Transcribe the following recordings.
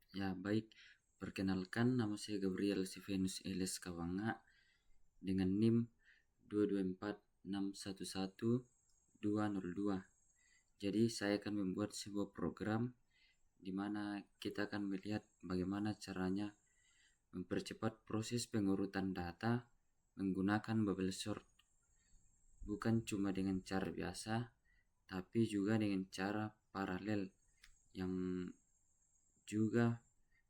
Ya, baik. Perkenalkan, nama saya Gabriel Sivenus Elias Kawanga dengan NIM 224611202. Jadi, saya akan membuat sebuah program di mana kita akan melihat bagaimana caranya mempercepat proses pengurutan data menggunakan bubble sort. Bukan cuma dengan cara biasa, tapi juga dengan cara paralel yang juga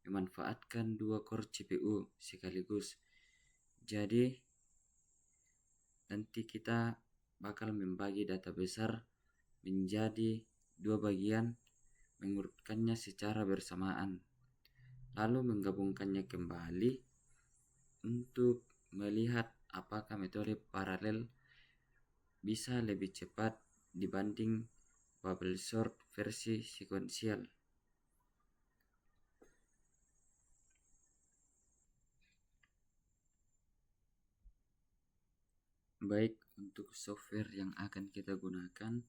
memanfaatkan dua core CPU sekaligus. Jadi nanti kita bakal membagi data besar menjadi dua bagian, mengurutkannya secara bersamaan, lalu menggabungkannya kembali untuk melihat apakah metode paralel bisa lebih cepat dibanding bubble sort versi sekuensial. Baik, untuk software yang akan kita gunakan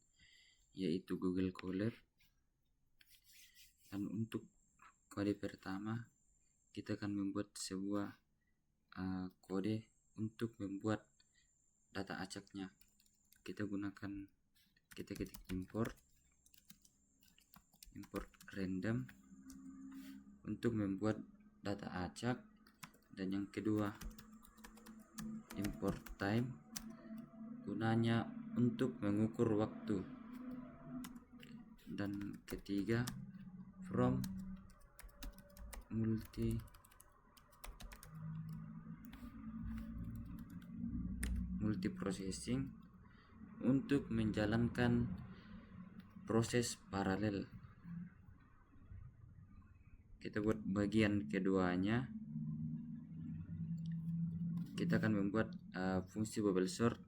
yaitu Google Colab. Dan untuk kode pertama, kita akan membuat sebuah kode untuk membuat data acaknya. Kita ketik import random untuk membuat data acak, dan yang kedua import time gunanya untuk mengukur waktu, dan ketiga from multiprocessing untuk menjalankan proses paralel. Kita buat bagian keduanya, kita akan membuat fungsi bubble sort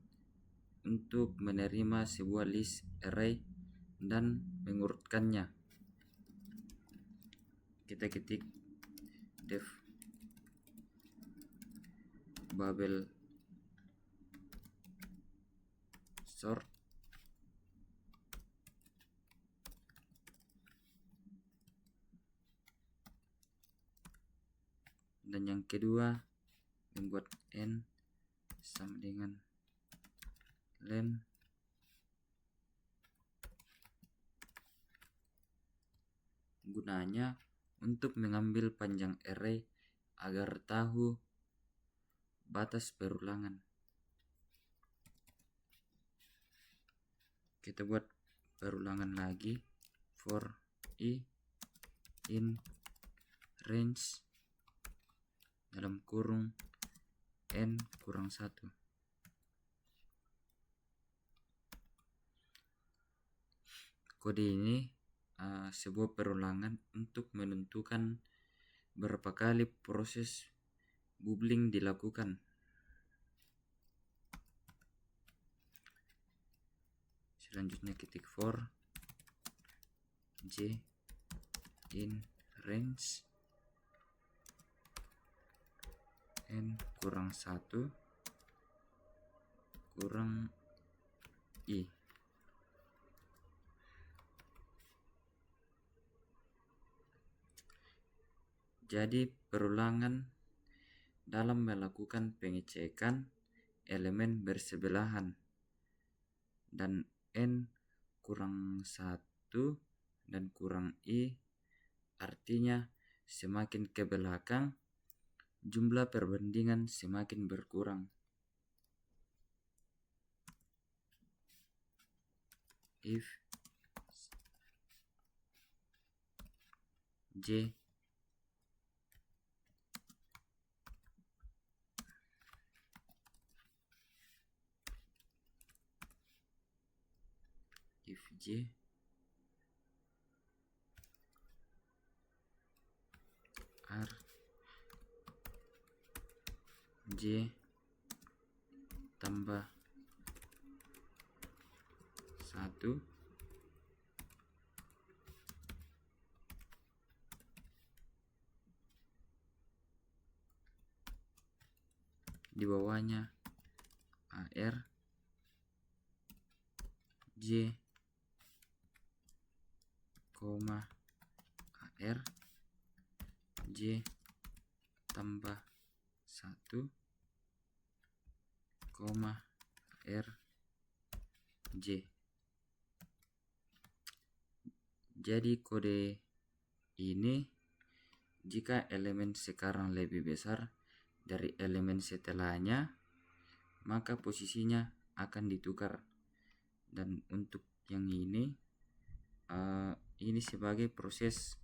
untuk menerima sebuah list array dan mengurutkannya. Kita ketik def bubble sort dan yang kedua membuat n sama dengan len gunanya untuk mengambil panjang array agar tahu batas perulangan. Kita buat perulangan lagi for i in range dalam kurung n kurang 1. Kode ini sebuah perulangan untuk menentukan berapa kali proses bubbling dilakukan. Selanjutnya ketik for j in range n kurang 1 kurang i. Jadi perulangan dalam melakukan pengecekan elemen bersebelahan, dan n kurang 1 dan kurang i artinya semakin ke belakang jumlah perbandingan semakin berkurang. If j r j tambah 1 di bawahnya ar j koma ar J tambah 1, R J. Jadi kode ini jika elemen sekarang lebih besar dari elemen setelahnya, maka posisinya akan ditukar. Dan untuk yang ini sebagai proses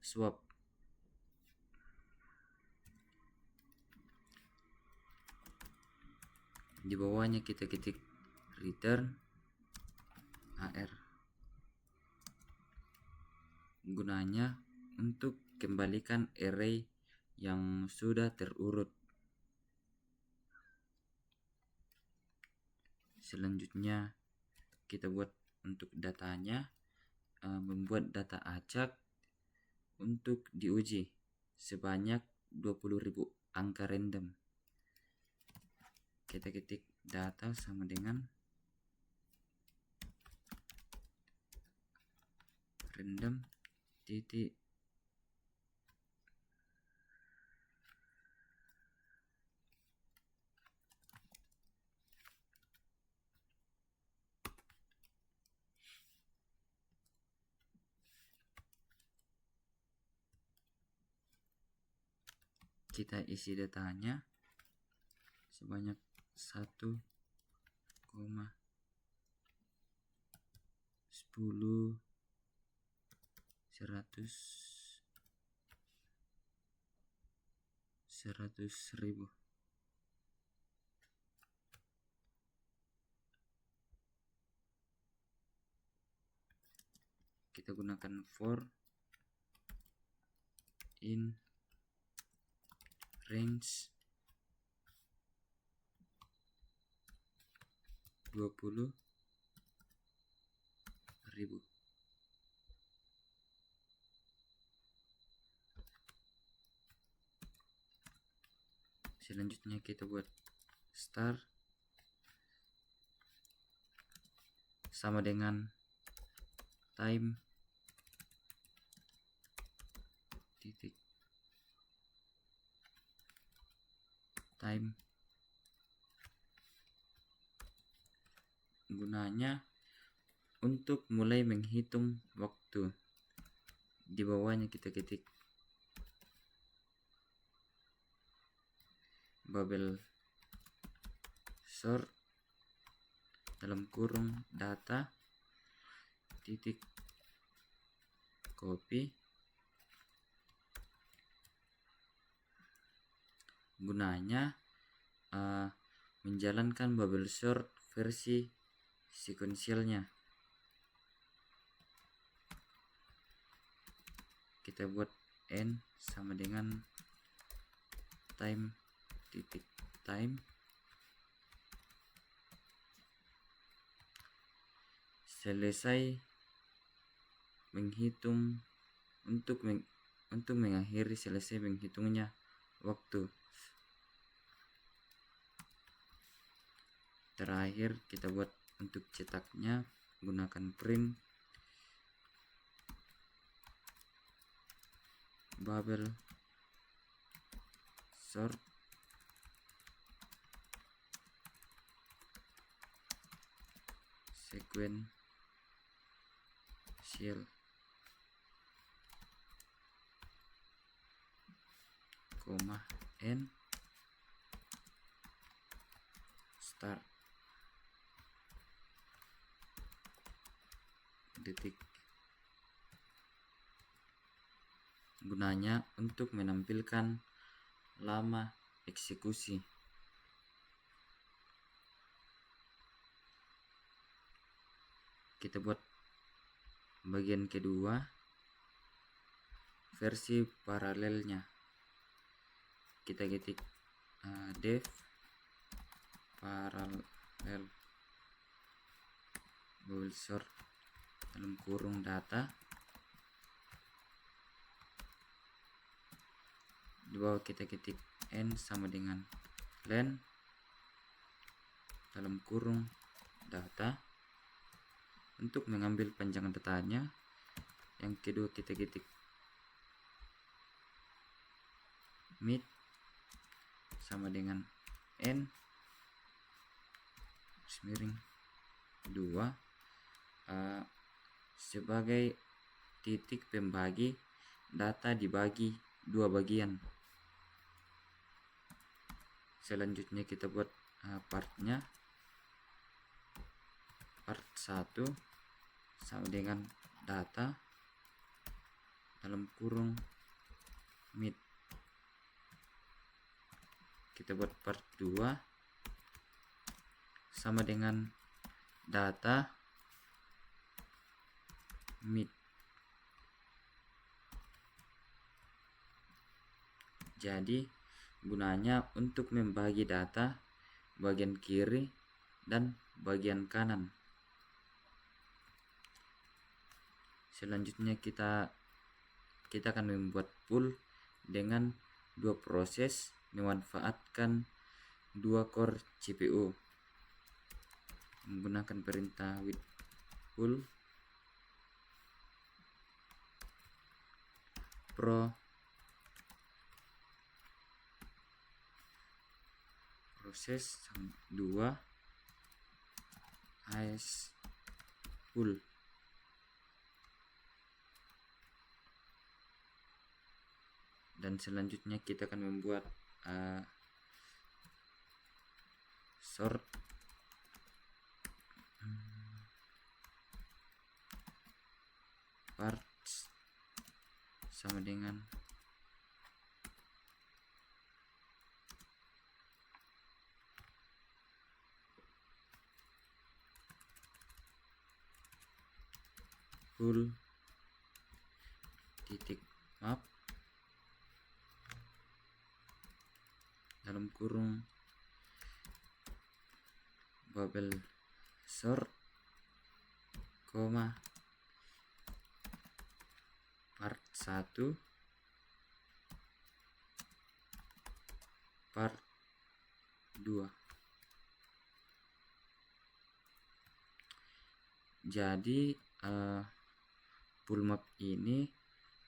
swap. Di bawahnya kita ketik return AR. Gunanya untuk kembalikan array yang sudah terurut. Selanjutnya kita buat untuk datanya, membuat data acak untuk diuji sebanyak 20.000 angka random. Kita ketik data sama dengan random titik kita isi datanya sebanyak 1, 10, 100.000. Kita gunakan for in range 20.000. Selanjutnya kita buat star sama dengan time titik time. Gunanya untuk mulai menghitung waktu. Di bawahnya kita ketik bubble sort dalam kurung data titik copy. Gunanya menjalankan bubble sort versi sequentialnya. Kita buat n sama dengan time titik time. Selesai menghitung untuk mengakhiri selesai menghitungnya waktu. Terakhir kita buat untuk cetaknya gunakan print bubble sort sequential n start detik. Gunanya untuk menampilkan lama eksekusi. Kita buat bagian kedua versi paralelnya. Kita ketik def parallel bubble sort dalam kurung data. Di bawah kita ketik n sama dengan len dalam kurung data. Untuk mengambil panjang datanya, yang kedua kita ketik mid sama dengan n miring 2 sebagai titik pembagi data dibagi dua bagian. Selanjutnya kita buat partnya. Part 1 sama dengan data dalam kurung mid. Kita buat part 2 sama dengan data mid. Jadi gunanya untuk membagi data bagian kiri dan bagian kanan. Selanjutnya kita akan membuat pool dengan dua proses memanfaatkan dua core CPU menggunakan perintah with pool pro proses 2 AS pool. Dan selanjutnya kita akan membuat sort parts sama dengan pool titik map dalam kurung bubble sort koma part 1 part 2. Jadi pool map ini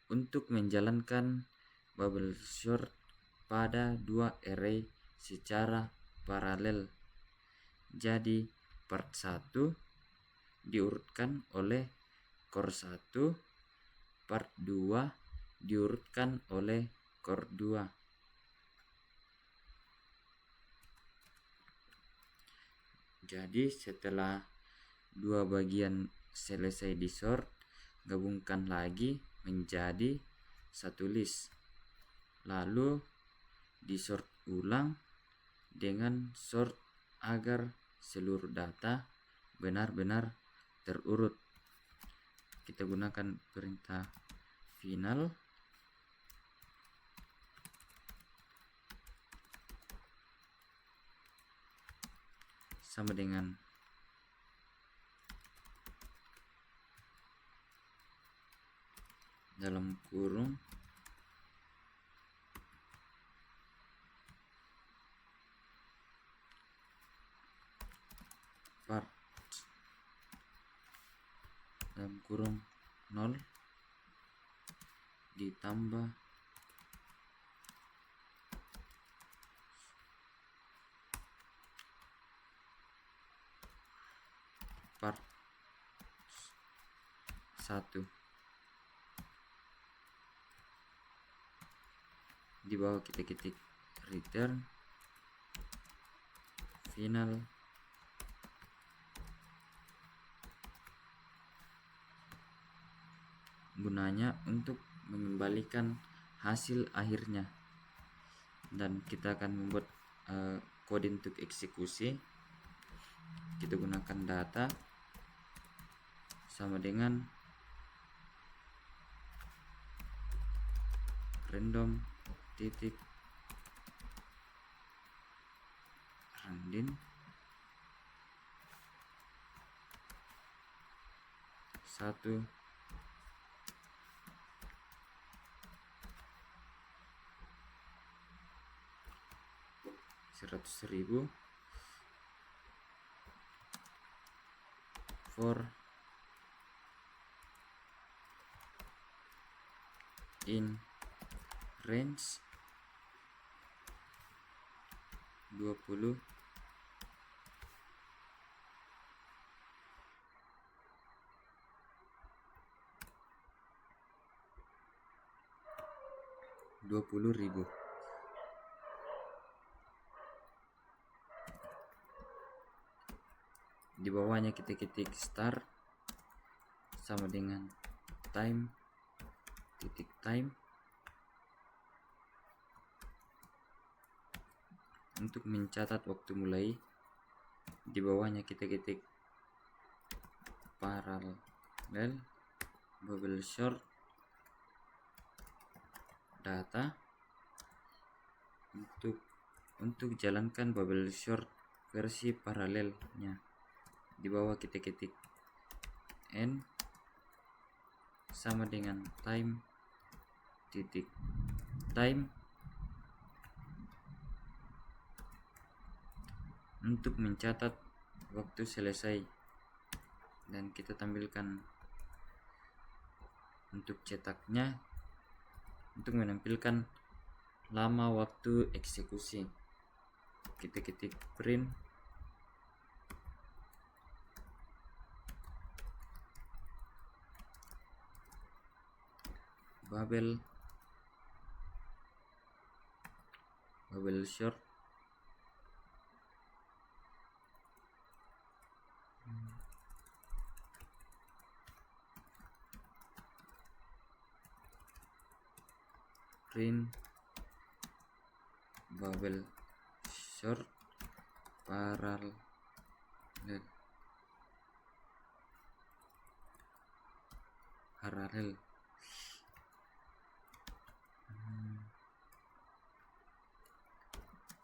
untuk menjalankan bubble sort pada dua array secara paralel. Jadi part 1 diurutkan oleh core 1, part 2 diurutkan oleh core 2. Jadi setelah dua bagian selesai di sort, gabungkan lagi menjadi satu list, lalu di sort ulang dengan sort agar seluruh data benar-benar terurut. Kita gunakan perintah final sama dengan dalam kurung part dalam kurung 0 ditambah part 1. Di bawah kita ketik return final gunanya untuk mengembalikan hasil akhirnya. Dan kita akan membuat kode untuk eksekusi. Kita gunakan data sama dengan random titik randin 1 100.000 for in range 20, 20.000. Di bawahnya kita ketik start sama dengan time, titik time. Untuk mencatat waktu mulai, di bawahnya kita ketik parallel bubble sort data. Untuk jalankan bubble sort versi paralelnya, di bawah kita ketik n sama dengan time, titik time. Untuk mencatat waktu selesai, dan kita tampilkan untuk cetaknya, untuk menampilkan lama waktu eksekusi, kita ketik print bubble sort print bubble sort parallel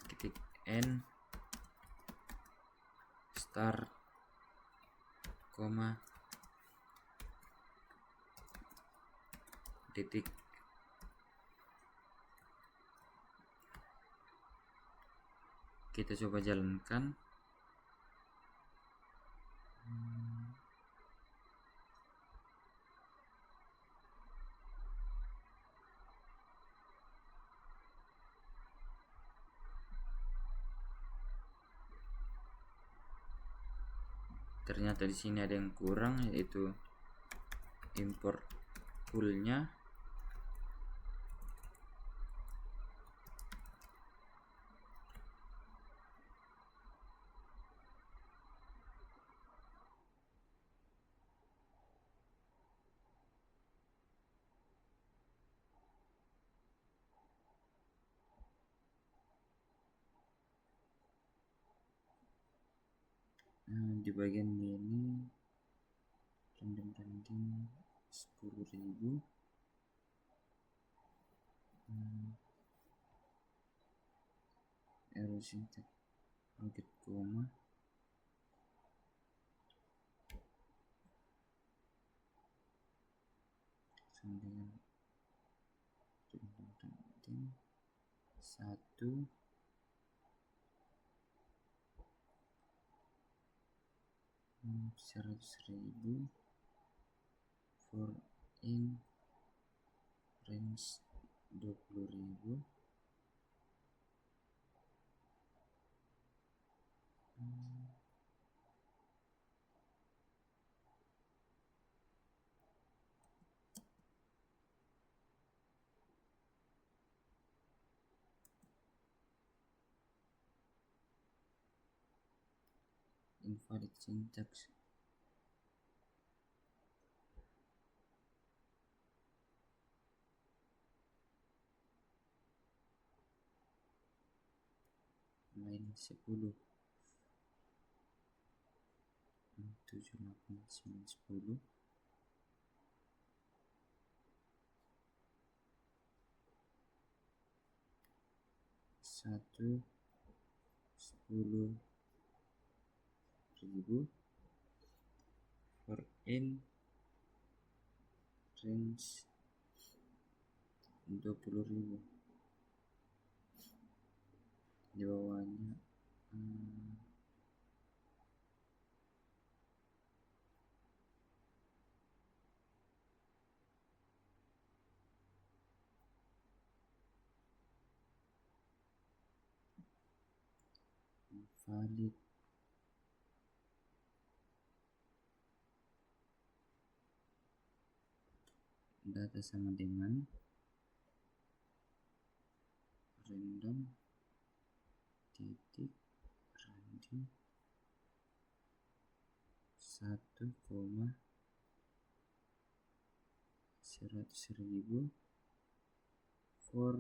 ketik n start koma titik kita coba jalankan. Ternyata di sini ada yang kurang, yaitu import poolnya. Di bagian ini random 10.000. Arrow syntax rocket koma sama dengan random 1 100.000 for in range 20.000. Invalid syntax. Minus 10 7, 8, 9, 10. Satu 10.000 for in range 20.000. Di bawahnya valid data sama dengan random titik range 1,100.000 for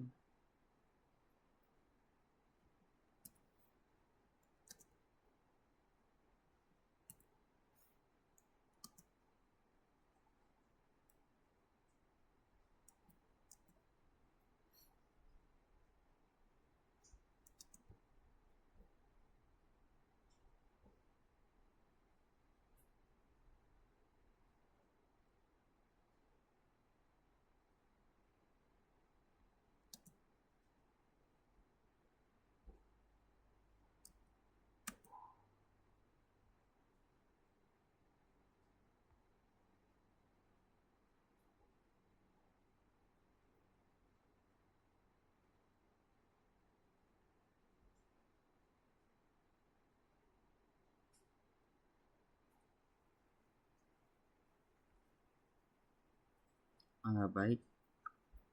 baik.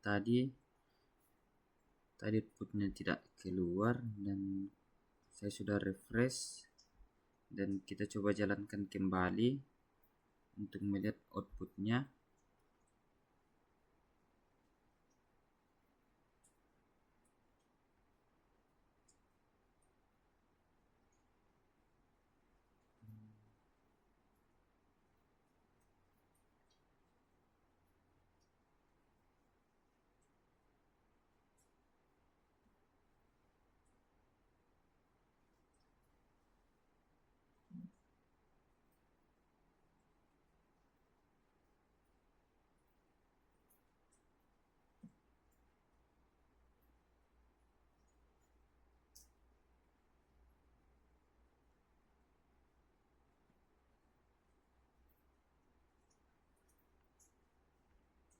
Tadi outputnya tidak keluar dan saya sudah refresh dan kita coba jalankan kembali untuk melihat outputnya.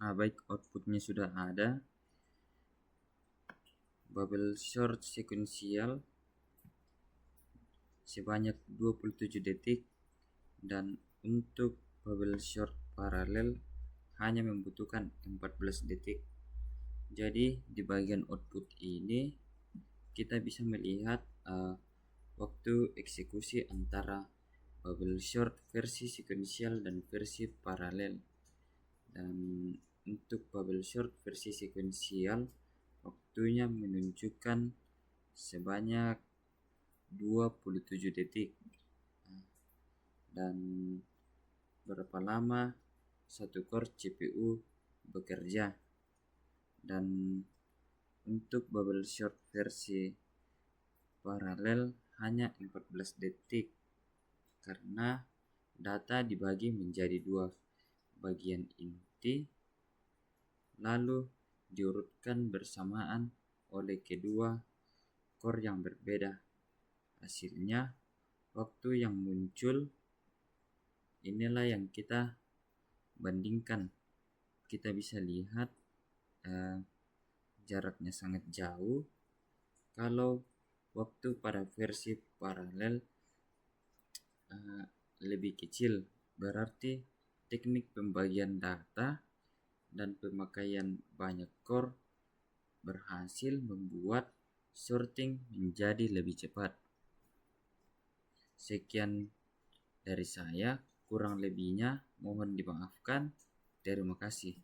Baik, outputnya sudah ada. Bubble short sequential sebanyak 27 detik dan untuk bubble short paralel hanya membutuhkan 14 detik. Jadi di bagian output ini kita bisa melihat waktu eksekusi antara bubble short versi sequential dan versi paralel. Dan untuk bubble short versi sequential waktunya menunjukkan sebanyak 27 detik. Dan berapa lama satu core CPU bekerja. Dan untuk bubble short versi paralel hanya 14 detik karena data dibagi menjadi dua bagian inti lalu diurutkan bersamaan oleh kedua core yang berbeda. Hasilnya waktu yang muncul inilah yang kita bandingkan. Kita bisa lihat jaraknya sangat jauh. Kalau waktu pada versi paralel lebih kecil, berarti teknik pembagian data dan pemakaian banyak core berhasil membuat sorting menjadi lebih cepat. Sekian dari saya, kurang lebihnya mohon dimaafkan. Terima kasih.